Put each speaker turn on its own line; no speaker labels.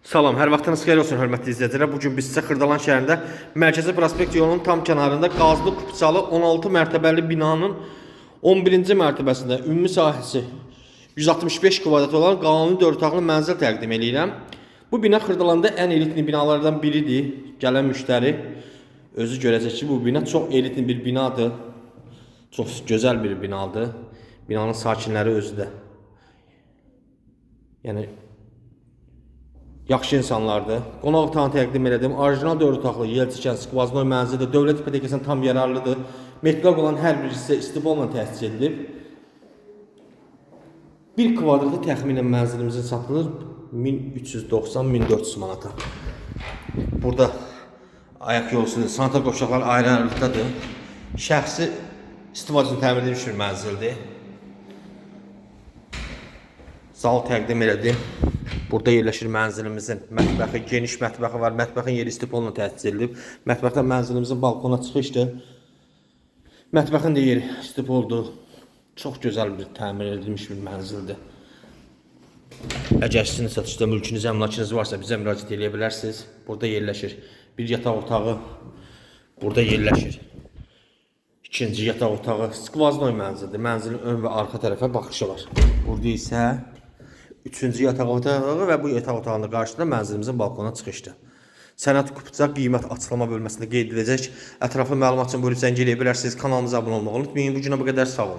Salam, hər vaxtınız xeyir olsun hörmətli izləyicilər. Bugün biz sizə Xırdalan şəhərində Mərkəzi Prospekt yolunun tam kənarında qazlı kupçalı 16 mərtəbəli binanın 11-ci mərtəbəsində ümumi sahəsi 165 kvadrat olan qanuni 4 otaqlı mənzil təqdim edirəm. Bu bina Xırdalanda ən elitli binalardan biridir. Gələn müştəri özü görəcək ki, bu bina çox elitli bir binadır. Çox gözəl bir binadır. Binanın sakinləri özü də. Yəni yaxşı insanlardır. Qonaq otağını təqdim elədim. Orijinal 4 otaqlı yelçikən skvaznoy mənzildir. Dövlət ipotəkasına tam yararlıdır. Metlaq olan hər bir hissə istibolla təsis edilib. 1 kvadratı təxminən mənzilimizin satılır 1390-1400 manata. Burada ayaq yolsu, sanitar qovşaqlar ayrı-ayrılıqdadır. Şəxsi istifadə üçün təmin edilmiş bir mənzildir. Zal təqdim elədim. Burada yerləşir mənzilimizin mətbəxi, geniş mətbəxi var. Mətbəxin yeri istibolla təsis edilib. Mətbəxdən mənzilimizin balkona çıxışdır. Mətbəxin də yeri istiboldur. Çox gözəl bir təmir edilmiş bir mənzildir. Əgər sizin satışda mülkünüz, əmlakınız varsa bizə müraciət edə bilərsiniz. Burada yerləşir bir yataq otağı. Burada yerləşir ikinci yataq otağı. Skvaznoy mənzildir. Mənzilin ön və arxa tərəfə baxışı var. Burada isə üçüncü yataq otağı və bu yataq otağının qarşısında mənzilimizin balkona çıxışdır. Sənəd kupça qiymət açıqlama bölməsində qeyd ediləcək. Ətraflı məlumat üçün buyurun zəng eləyə bilərsiniz. Kanalımıza abunə olmağı unutmayın. Bu günə bu qədər sağ olun.